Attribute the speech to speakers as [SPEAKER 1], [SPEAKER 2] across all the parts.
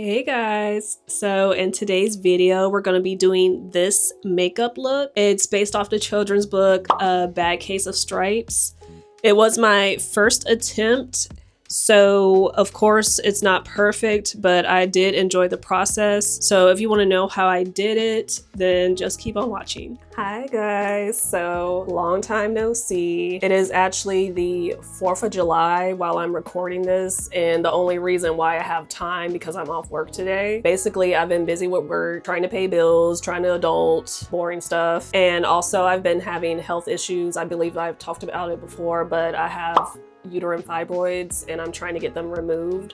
[SPEAKER 1] Hey guys, so in today's video we're going to be doing this makeup look. It's based off the children's book A Bad Case of Stripes. It was my first attempt, so of course it's not perfect, but I did enjoy the process. So if you want to know how I did it, then just keep on watching. Hi guys, so long time no see. It is actually the 4th of July while I'm recording this, and the only reason why I have time because I'm off work today. Basically, I've been busy with work, trying to pay bills, trying to adult, boring stuff, and also I've been having health issues. I believe I've talked about it before, but I have uterine fibroids and I'm trying to get them removed,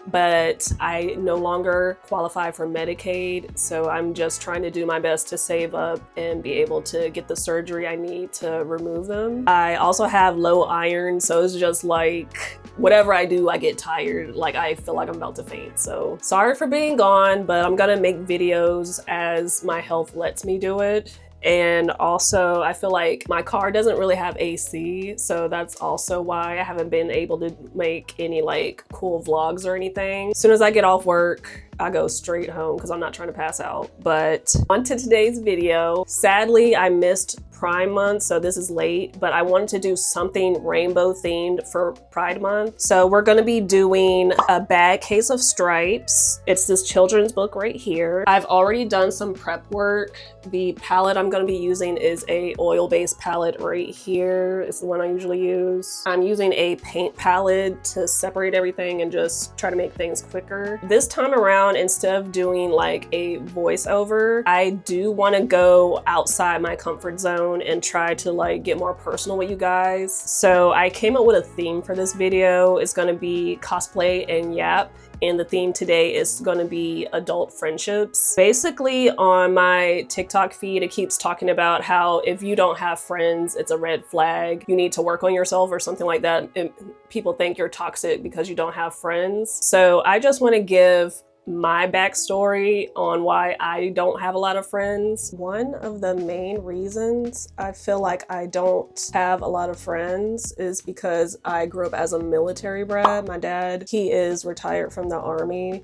[SPEAKER 1] but I no longer qualify for Medicaid, so I'm just trying to do my best to save up and be able to get the surgery I need to remove them. I also have low iron, so it's just like whatever I do, I get tired. Like I feel like I'm about to faint. So sorry for being gone, but I'm gonna make videos as my health lets me do it. And also, I feel like my car doesn't really have AC, so that's also why I haven't been able to make any like cool vlogs or anything. As soon as I get off work, I go straight home because I'm not trying to pass out. But on to today's video. Sadly, I missed Pride Month, so this is late, but I wanted to do something rainbow themed for Pride Month. So we're gonna be doing A Bad Case of Stripes. It's this children's book right here. I've already done some prep work. The palette I'm gonna be using is a oil-based palette right here. It's the one I usually use. I'm using a paint palette to separate everything and just try to make things quicker. This time around, instead of doing like a voiceover, I do want to go outside my comfort zone and try to like get more personal with you guys. So I came up with a theme for this video. It's going to be cosplay and yap. And the theme today is going to be adult friendships. Basically, on my TikTok feed, it keeps talking about how if you don't have friends, it's a red flag. You need to work on yourself or something like that. And people think you're toxic because you don't have friends. So I just want to give my backstory on why I don't have a lot of friends. One of the main reasons I feel like I don't have a lot of friends is because I grew up as a military brat. My dad, he is retired from the Army.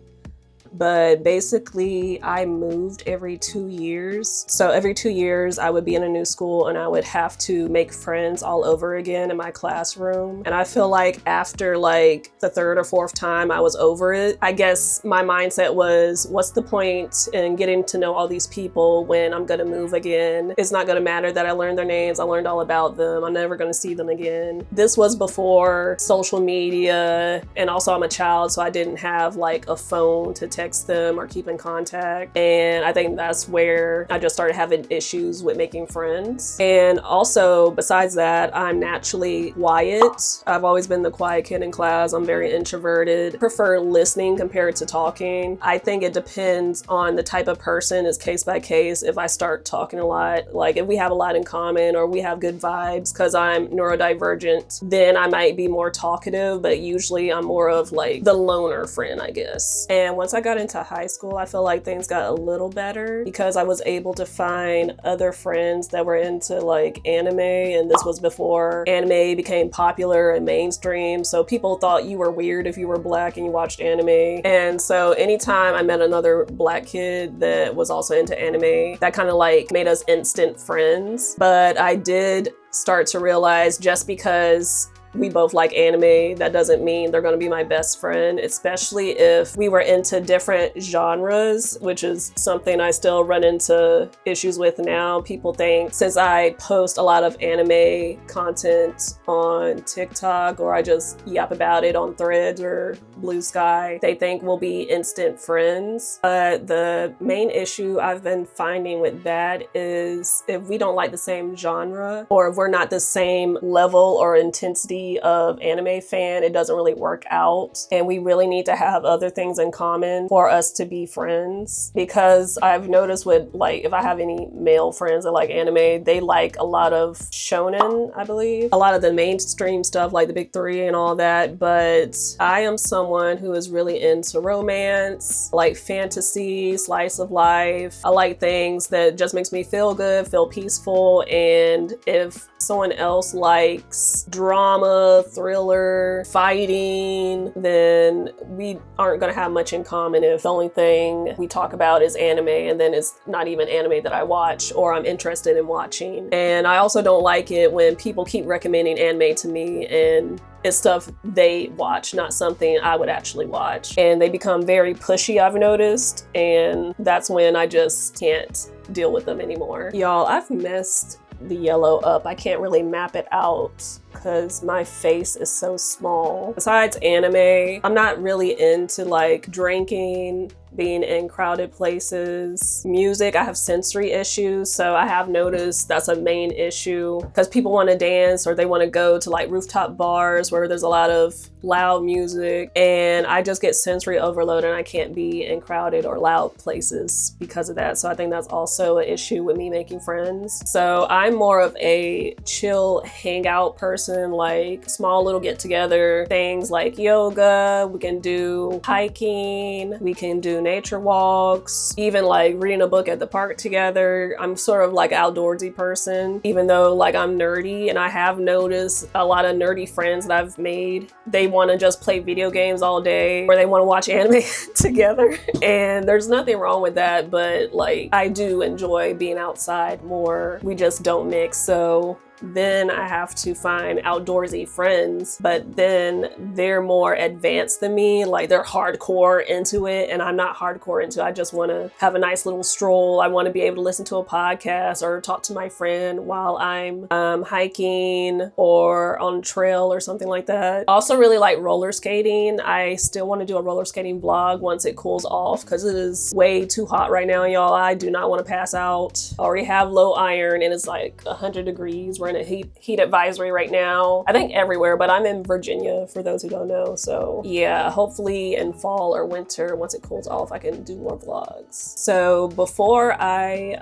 [SPEAKER 1] But basically I moved every 2 years. So every 2 years I would be in a new school and I would have to make friends all over again in my classroom. And I feel like after like the 3rd or 4th time I was over it. I guess my mindset was, what's the point in getting to know all these people when I'm gonna move again? It's not gonna matter that I learned their names, I learned all about them, I'm never gonna see them again. This was before social media, and also I'm a child, so I didn't have like a phone to text them or keep in contact. And I think that's where I just started having issues with making friends. And also, besides that, I'm naturally quiet. I've always been the quiet kid in class. I'm very introverted. I prefer listening compared to talking. I think it depends on the type of person. It's case by case. If I start talking a lot, like if we have a lot in common or we have good vibes, because I'm neurodivergent, then I might be more talkative, but usually I'm more of like the loner friend, I guess. And once I got into high school, I feel like things got a little better because I was able to find other friends that were into like anime, and this was before anime became popular and mainstream, so people thought you were weird if you were black and you watched anime. And so anytime I met another black kid that was also into anime, that kind of like made us instant friends. But I did start to realize just because we both like anime, that doesn't mean they're going to be my best friend, especially if we were into different genres, which is something I still run into issues with now. People think since I post a lot of anime content on TikTok, or I just yap about it on Threads or Blue Sky, they think we'll be instant friends. But the main issue I've been finding with that is if we don't like the same genre, or if we're not the same level or intensity of anime fan, it doesn't really work out. And we really need to have other things in common for us to be friends. Because I've noticed with like, if I have any male friends that like anime, they like a lot of shonen, I believe. A lot of the mainstream stuff like the big three and all that. But I am someone who is really into romance, like fantasy, slice of life. I like things that just makes me feel good, feel peaceful. And if someone else likes drama, thriller, fighting, then we aren't gonna have much in common if the only thing we talk about is anime, and then it's not even anime that I watch or I'm interested in watching. And I also don't like it when people keep recommending anime to me and it's stuff they watch, not something I would actually watch. And they become very pushy, I've noticed, and that's when I just can't deal with them anymore. Y'all, I've messed the yellow up. I can't really map it out because my face is so small. Besides anime, I'm not really into like drinking, being in crowded places. Music, I have sensory issues, so I have noticed that's a main issue because people want to dance or they want to go to like rooftop bars where there's a lot of loud music, and I just get sensory overload and I can't be in crowded or loud places because of that. So I think that's also an issue with me making friends. So I'm more of a chill hangout person, like small little get together things like yoga, we can do hiking, we can do nature walks, even like reading a book at the park together. I'm sort of like outdoorsy person, even though like I'm nerdy, and I have noticed a lot of nerdy friends that I've made, they want to just play video games all day or they want to watch anime together, and there's nothing wrong with that, but like I do enjoy being outside more. We just don't mix. So then I have to find outdoorsy friends, but then they're more advanced than me. Like they're hardcore into it and I'm not hardcore into it. I just want to have a nice little stroll. I want to be able to listen to a podcast or talk to my friend while I'm hiking or on trail or something like that. I also really like roller skating. I still want to do a roller skating vlog once it cools off because it is way too hot right now, y'all. I do not want to pass out. I already have low iron and it's like 100 degrees. We're in a heat advisory right now, I think everywhere, but I'm in Virginia for those who don't know. So yeah, hopefully in fall or winter, once it cools off, I can do more vlogs. So before I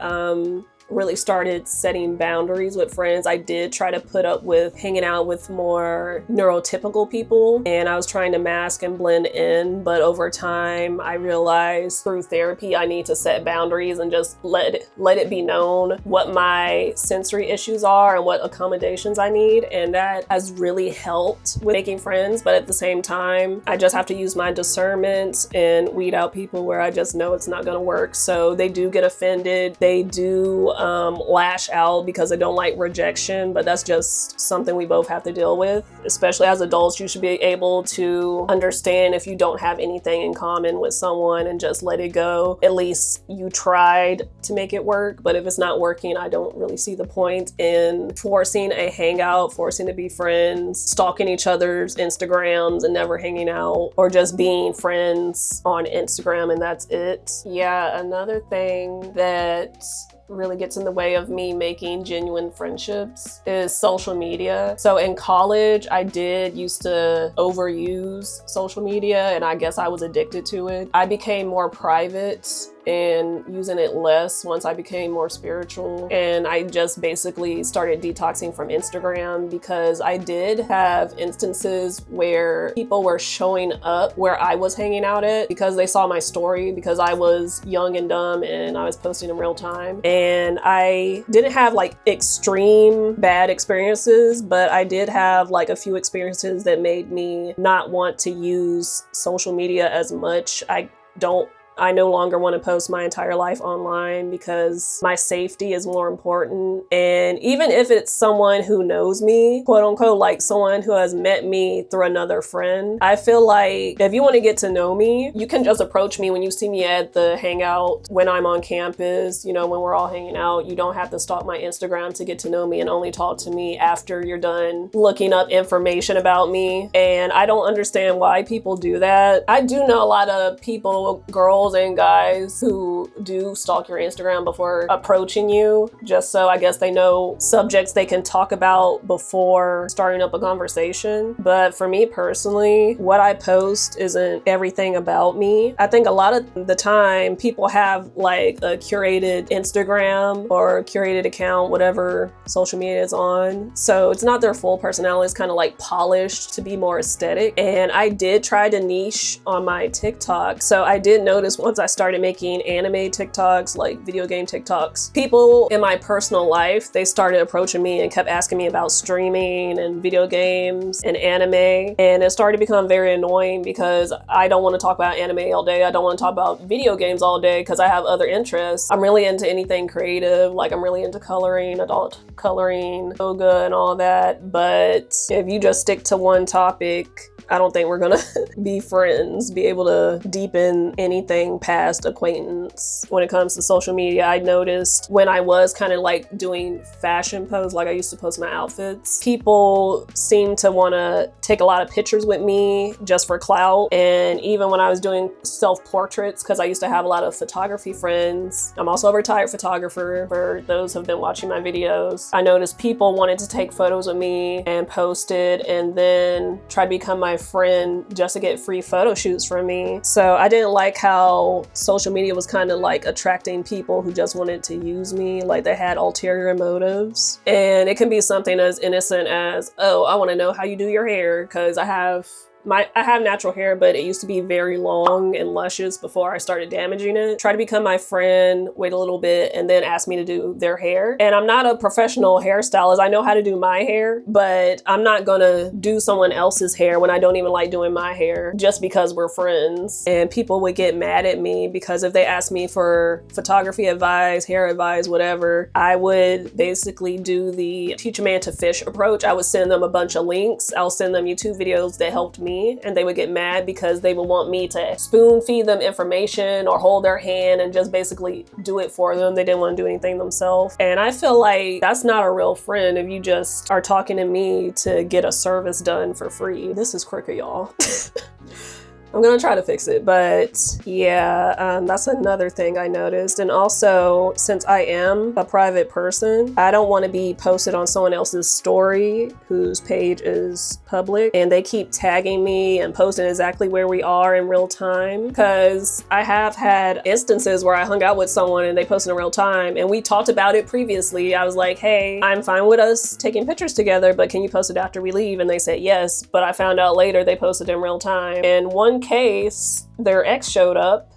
[SPEAKER 1] really started setting boundaries with friends, I did try to put up with hanging out with more neurotypical people, and I was trying to mask and blend in, but over time I realized through therapy I need to set boundaries and just let it be known what my sensory issues are and what accommodations I need, and that has really helped with making friends. But at the same time, I just have to use my discernment and weed out people where I just know it's not gonna work. So they do get offended, they do lash out because they don't like rejection, but that's just something we both have to deal with. Especially as adults, you should be able to understand if you don't have anything in common with someone and just let it go. At least you tried to make it work, but if it's not working, I don't really see the point in forcing a hangout, forcing to be friends, stalking each other's Instagrams and never hanging out, or just being friends on Instagram and that's it. Yeah, another thing that really gets in the way of me making genuine friendships is social media. So in college, I used to overuse social media, and I guess I was addicted to it. I became more private and using it less once I became more spiritual. And I just basically started detoxing from Instagram because I did have instances where people were showing up where I was hanging out at because they saw my story, because I was young and dumb and I was posting in real time. And I didn't have like extreme bad experiences, but I did have like a few experiences that made me not want to use social media as much. I no longer want to post my entire life online because my safety is more important. And even if it's someone who knows me, quote unquote, like someone who has met me through another friend, I feel like if you want to get to know me, you can just approach me when you see me at the hangout, when I'm on campus, you know, when we're all hanging out. You don't have to stalk my Instagram to get to know me and only talk to me after you're done looking up information about me. And I don't understand why people do that. I do know a lot of people, girls and guys, who do stalk your Instagram before approaching you, just so I guess they know subjects they can talk about before starting up a conversation. But for me personally, what I post isn't everything about me. I think a lot of the time people have like a curated Instagram or curated account, whatever social media is on. So it's not their full personality, it's kind of like polished to be more aesthetic. And I did try to niche on my TikTok. So I did notice first once I started making anime TikToks, like video game TikToks, people in my personal life, they started approaching me and kept asking me about streaming and video games and anime. And it started to become very annoying because I don't want to talk about anime all day. I don't want to talk about video games all day because I have other interests. I'm really into anything creative. Like I'm really into coloring, adult coloring, yoga and all that. But if you just stick to one topic, I don't think we're gonna be friends, be able to deepen anything past acquaintance. When it comes to social media, I noticed when I was kind of like doing fashion posts, like I used to post my outfits, people seem to want to take a lot of pictures with me just for clout. And even when I was doing self-portraits, because I used to have a lot of photography friends, I'm also a retired photographer for those who have been watching my videos, I noticed people wanted to take photos with me and post it and then try to become my friend just to get free photo shoots from me. So I didn't like how social media was kind of like attracting people who just wanted to use me, like they had ulterior motives. And it can be something as innocent as, oh, I want to know how you do your hair because I have natural hair, but it used to be very long and luscious before I started damaging it. Try to become my friend, wait a little bit, and then ask me to do their hair. And I'm not a professional hairstylist. I know how to do my hair, but I'm not gonna do someone else's hair when I don't even like doing my hair just because we're friends. And people would get mad at me because if they asked me for photography advice, hair advice, whatever, I would basically do the teach a man to fish approach. I would send them a bunch of links. I'll send them YouTube videos that helped me, and they would get mad because they would want me to spoon feed them information or hold their hand and just basically do it for them. They didn't want to do anything themselves. And I feel like that's not a real friend if you just are talking to me to get a service done for free. This is crooked, y'all. I'm gonna try to fix it, but yeah, that's another thing I noticed. And also, since I am a private person, I don't want to be posted on someone else's story whose page is public and they keep tagging me and posting exactly where we are in real time. Because I have had instances where I hung out with someone and they posted in real time and we talked about it previously. I was like, hey, I'm fine with us taking pictures together, but can you post it after we leave? And they said yes, but I found out later they posted in real time. And one case, their ex showed up,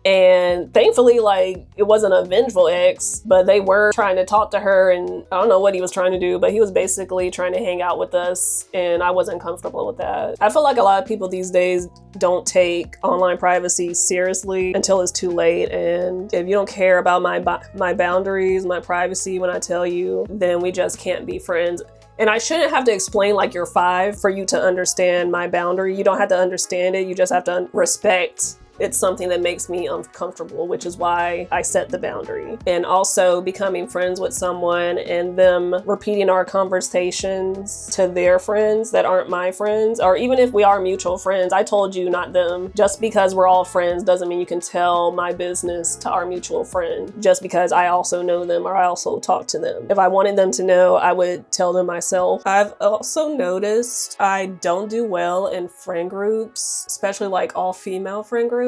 [SPEAKER 1] and thankfully, like, it wasn't a vengeful ex, but they were trying to talk to her, and I don't know what he was trying to do, but he was basically trying to hang out with us, and I wasn't comfortable with that. I feel like a lot of people these days don't take online privacy seriously until it's too late, and if you don't care about my boundaries, my privacy when I tell you, then we just can't be friends. And I shouldn't have to explain like you're 5 for you to understand my boundary. You don't have to understand it. You just have to respect it's something that makes me uncomfortable, which is why I set the boundary. And also becoming friends with someone and them repeating our conversations to their friends that aren't my friends, or even if we are mutual friends, I told you, not them. Just because we're all friends doesn't mean you can tell my business to our mutual friend just because I also know them or I also talk to them. If I wanted them to know, I would tell them myself. I've also noticed I don't do well in friend groups, especially like all female friend groups.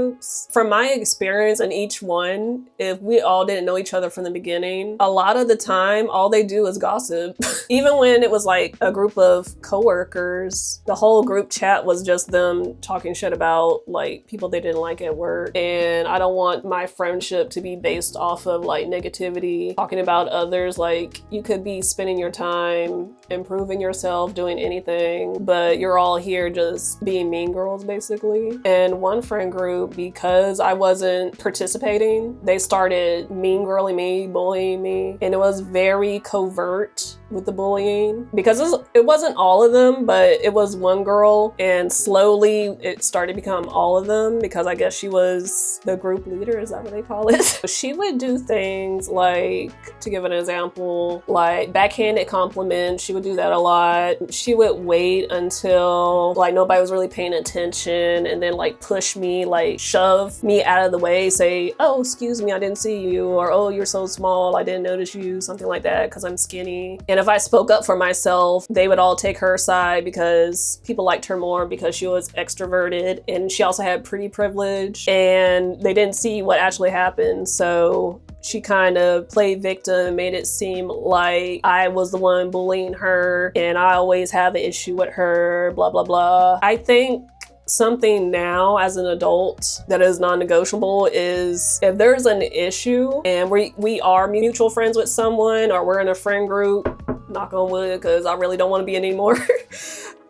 [SPEAKER 1] From my experience in each one, if we all didn't know each other from the beginning, a lot of the time, all they do is gossip. Even when it was like a group of coworkers, the whole group chat was just them talking shit about like people they didn't like at work. And I don't want my friendship to be based off of like negativity, talking about others. Like you could be spending your time improving yourself, doing anything, but you're all here just being mean girls basically. And one friend group, because I wasn't participating, they started mean girling me, bullying me, and it was very covert with the bullying because it wasn't all of them, but it was one girl, and slowly it started to become all of them because I guess she was the group leader, is that what they call it? She would do things like, to give an example, like backhanded compliments. She would do that a lot. She would wait until like nobody was really paying attention and then like push me, like shove me out of the way, say, oh, excuse me, I didn't see you, or oh, you're so small, I didn't notice you, something like that, because I'm skinny. And if I spoke up for myself, they would all take her side because people liked her more because she was extroverted and she also had pretty privilege, and they didn't see what actually happened. So she kind of played victim and made it seem like I was the one bullying her and I always have an issue with her, blah, blah, blah. I think something now as an adult that is non-negotiable is if there's an issue and we are mutual friends with someone, or we're in a friend group, knock on wood, because I really don't want to be anymore.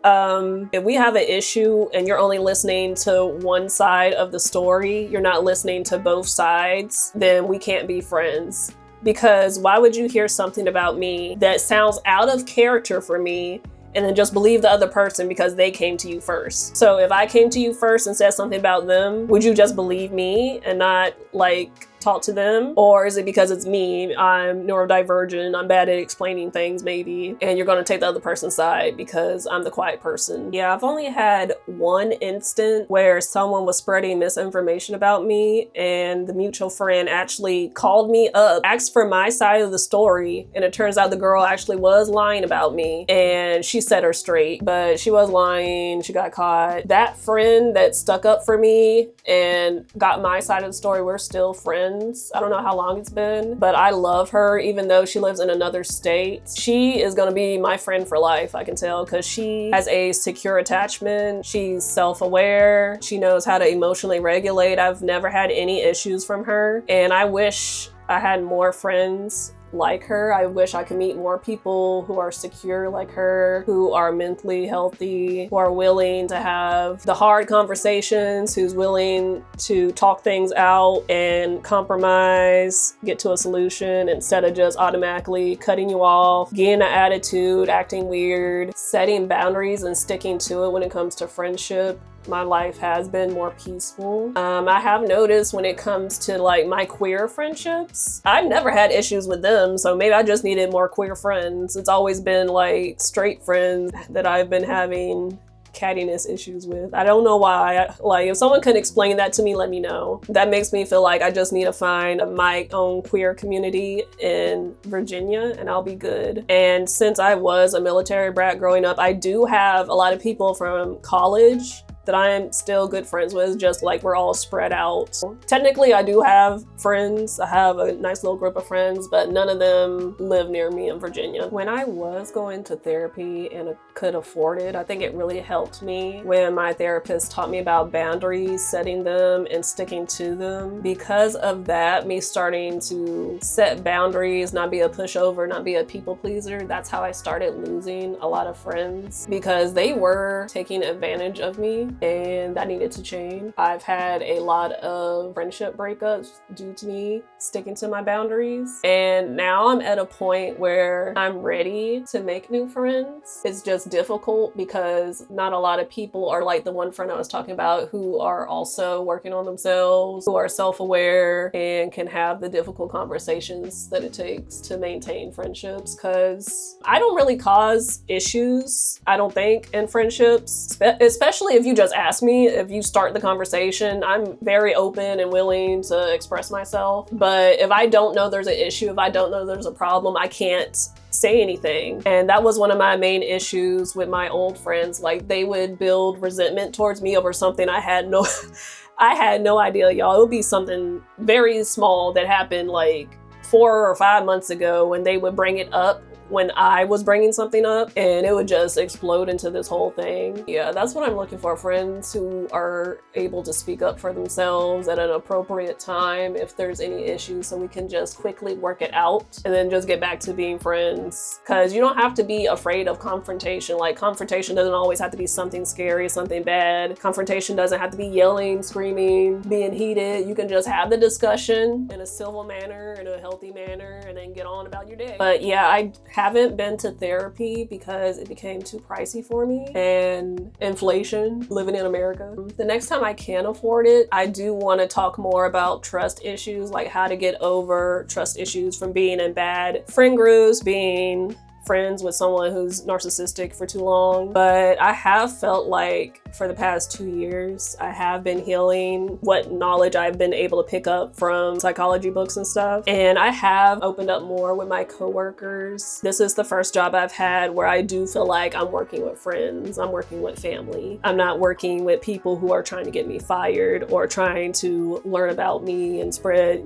[SPEAKER 1] If we have an issue and you're only listening to one side of the story, you're not listening to both sides, then we can't be friends. Because why would you hear something about me that sounds out of character for me and then just believe the other person because they came to you first? So if I came to you first and said something about them, would you just believe me and not like talk to them? Or is it because it's me, I'm neurodivergent, I'm bad at explaining things maybe, and you're gonna take the other person's side because I'm the quiet person? Yeah, I've only had one instant where someone was spreading misinformation about me, and the mutual friend actually called me up, asked for my side of the story, and it turns out the girl actually was lying about me, and she set her straight, but she was lying, she got caught. That friend that stuck up for me and got my side of the story, we're still friends. I don't know how long it's been, but I love her even though she lives in another state. She is gonna be my friend for life, I can tell, because she has a secure attachment. She's self-aware. She knows how to emotionally regulate. I've never had any issues from her, and I wish I had more friends like her. I wish I could meet more people who are secure like her, who are mentally healthy, who are willing to have the hard conversations, who's willing to talk things out and compromise, get to a solution instead of just automatically cutting you off, getting an attitude, acting weird, setting boundaries and sticking to it when it comes to friendship. My life has been more peaceful. I have noticed when it comes to like my queer friendships, I've never had issues with them, so maybe I just needed more queer friends. It's always been like straight friends that I've been having cattiness issues with. I don't know why. Like, if someone can explain that to me, let me know. That makes me feel like I just need to find my own queer community in Virginia and I'll be good. And since I was a military brat growing up, I do have a lot of people from college that I'm still good friends with, just like we're all spread out. Technically, I do have friends. I have a nice little group of friends, but none of them live near me in Virginia. When I was going to therapy and could afford it, I think it really helped me when my therapist taught me about boundaries, setting them and sticking to them. Because of that, me starting to set boundaries, not be a pushover, not be a people pleaser, that's how I started losing a lot of friends, because they were taking advantage of me, and that needed to change. I've had a lot of friendship breakups due to me sticking to my boundaries, and now I'm at a point where I'm ready to make new friends. It's just difficult because not a lot of people are like the one friend I was talking about, who are also working on themselves, who are self-aware and can have the difficult conversations that it takes to maintain friendships. Because I don't really cause issues, I don't think, in friendships, especially if you just ask me. If you start the conversation, I'm very open and willing to express myself. But if I don't know there's an issue, if I don't know there's a problem, I can't say anything. And that was one of my main issues with my old friends. Like, they would build resentment towards me over something I had no idea, y'all. It would be something very small that happened like 4 or 5 months ago, when they would bring it up when I was bringing something up, and it would just explode into this whole thing. Yeah, that's what I'm looking for. Friends who are able to speak up for themselves at an appropriate time if there's any issues, so we can just quickly work it out and then just get back to being friends. Because you don't have to be afraid of confrontation. Like, confrontation doesn't always have to be something scary, something bad. Confrontation doesn't have to be yelling, screaming, being heated. You can just have the discussion in a civil manner, in a healthy manner, and then get on about your day. But yeah, I haven't been to therapy because it became too pricey for me, and inflation, living in America. The next time I can afford it, I do want to talk more about trust issues, like how to get over trust issues from being in bad friend groups, being friends with someone who's narcissistic for too long. But I have felt like for the past 2 years, I have been healing what knowledge I've been able to pick up from psychology books and stuff. And I have opened up more with my coworkers. This is the first job I've had where I do feel like I'm working with friends, I'm working with family. I'm not working with people who are trying to get me fired or trying to learn about me and spread,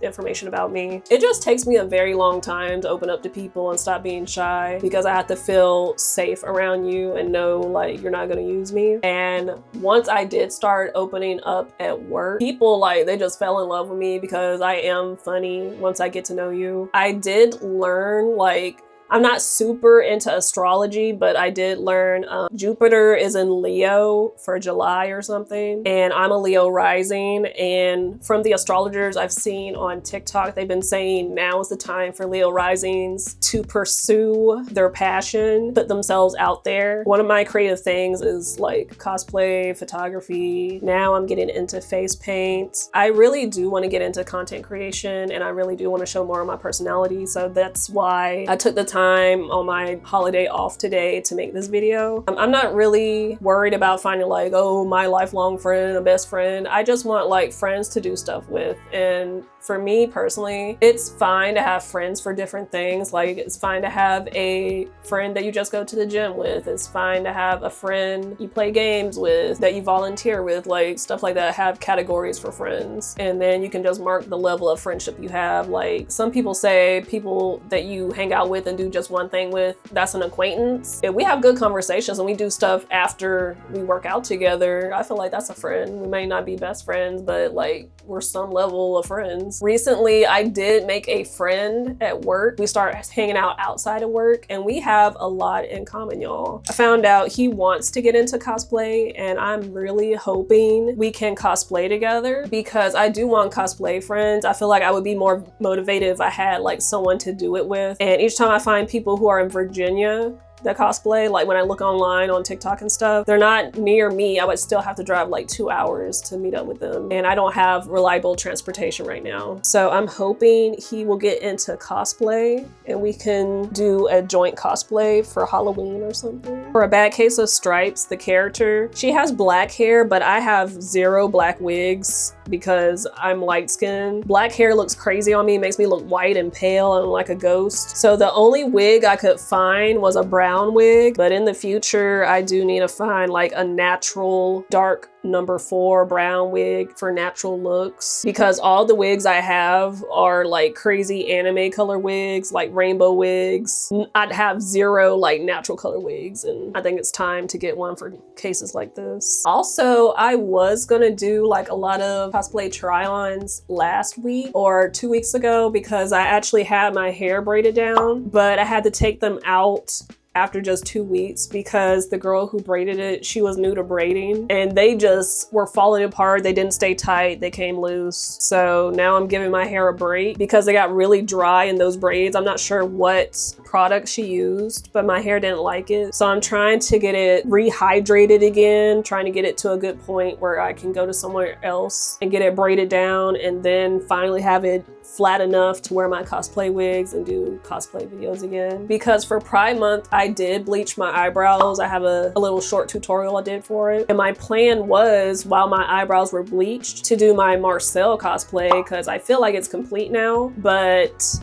[SPEAKER 1] information about me. It just takes me a very long time to open up to people and stop being shy because I have to feel safe around you and know like you're not gonna use me. And once I did start opening up at work, people like, they just fell in love with me because I am funny once I get to know you. I did learn, like, I'm not super into astrology, but I did learn Jupiter is in Leo for July or something, and I'm a Leo rising. And from the astrologers I've seen on TikTok, they've been saying now is the time for Leo risings to pursue their passion, put themselves out there. One of my creative things is like cosplay, photography. Now I'm getting into face paint. I really do want to get into content creation, and I really do want to show more of my personality. So that's why I took the time on my holiday off today to make this video. I'm not really worried about finding like, oh, my lifelong friend, a best friend. I just want like friends to do stuff with. And for me personally, it's fine to have friends for different things. Like, it's fine to have a friend that you just go to the gym with. It's fine to have a friend you play games with, that you volunteer with, like stuff like that. Have categories for friends. And then you can just mark the level of friendship you have. Like, some people say people that you hang out with and do just one thing with, that's an acquaintance. If we have good conversations and we do stuff after we work out together, I feel like that's a friend. We may not be best friends, but like, we're some level of friends. Recently, I did make a friend at work. We started hanging out outside of work, and we have a lot in common, y'all. I found out he wants to get into cosplay, and I'm really hoping we can cosplay together because I do want cosplay friends. I feel like I would be more motivated if I had like someone to do it with. And each time I find people who are in Virginia that cosplay, like when I look online on TikTok and stuff, they're not near me. I would still have to drive like 2 hours to meet up with them, and I don't have reliable transportation right now. So I'm hoping he will get into cosplay and we can do a joint cosplay for Halloween or something. For a bad case of stripes, the character, she has black hair, but I have 0 black wigs because I'm light skinned. Black hair looks crazy on me, makes me look white and pale and like a ghost. So the only wig I could find was a brown wig, but in the future I do need to find like a natural dark number 4 brown wig for natural looks, because all the wigs I have are like crazy anime color wigs, like rainbow wigs. I'd have 0 like natural color wigs, and I think it's time to get one for cases like this. Also, I was gonna do like a lot of cosplay try-ons last week or 2 weeks ago because I actually had my hair braided down, but I had to take them out after just 2 weeks because the girl who braided it, she was new to braiding, and they just were falling apart. They didn't stay tight, they came loose. So now I'm giving my hair a break because they got really dry in those braids. I'm not sure what product she used, but my hair didn't like it. So I'm trying to get it rehydrated again, trying to get it to a good point where I can go to somewhere else and get it braided down, and then finally have it flat enough to wear my cosplay wigs and do cosplay videos again. Because for Pride Month, I did bleach my eyebrows. I have a little short tutorial I did for it. And my plan was, while my eyebrows were bleached, to do my Marcel cosplay because I feel like it's complete now, but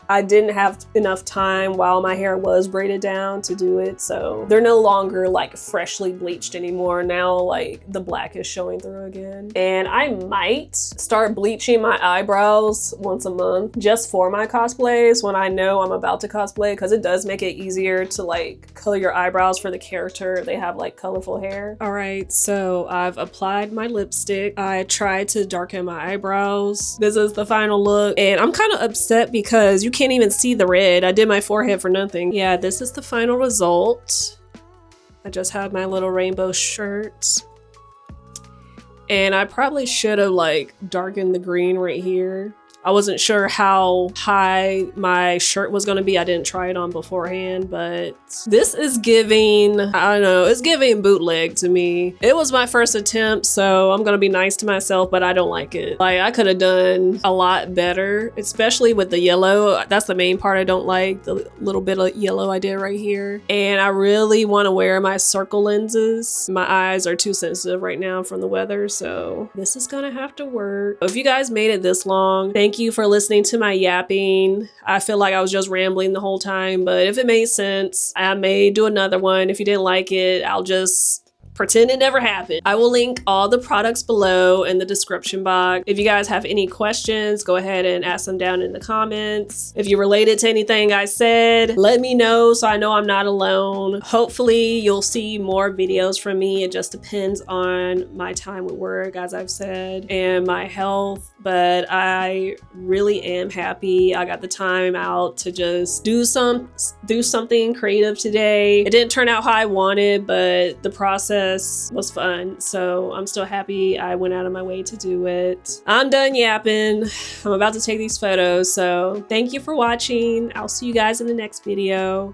[SPEAKER 1] I didn't have enough time while my hair was braided down to do it. So they're no longer like freshly bleached anymore. Now like the black is showing through again. And I might start bleaching my eyebrows once a month just for my cosplays when I know I'm about to cosplay, because it does make it easier to like color your eyebrows for the character if they have like colorful hair. All right, so I've applied my lipstick. I tried to darken my eyebrows. This is the final look, and I'm kind of upset because you can't even see the red. I did my forehead for nothing. Yeah, this is the final result. I just have my little rainbow shirt. And I probably should have like darkened the green right here. I wasn't sure how high my shirt was gonna be. I didn't try it on beforehand, but this is giving, I don't know, it's giving bootleg to me. It was my first attempt, so I'm gonna be nice to myself, but I don't like it. Like, I could have done a lot better, especially with the yellow. That's the main part I don't like, the little bit of yellow I did right here. And I really wanna wear my circle lenses. My eyes are too sensitive right now from the weather, so this is gonna have to work. If you guys made it this long, thank you for listening to my yapping. I feel like I was just rambling the whole time, but if it made sense, I may do another one. If you didn't like it, I'll just pretend it never happened. I will link all the products below in the description box. If you guys have any questions, go ahead and ask them down in the comments. If you related to anything I said, let me know so I know I'm not alone. Hopefully you'll see more videos from me. It just depends on my time with work, as I've said, and my health, but I really am happy I got the time out to just do something creative today. It didn't turn out how I wanted, but the process was fun, so I'm still happy I went out of my way to do it. I'm done yapping. I'm about to take these photos, so thank you for watching. I'll see you guys in the next video.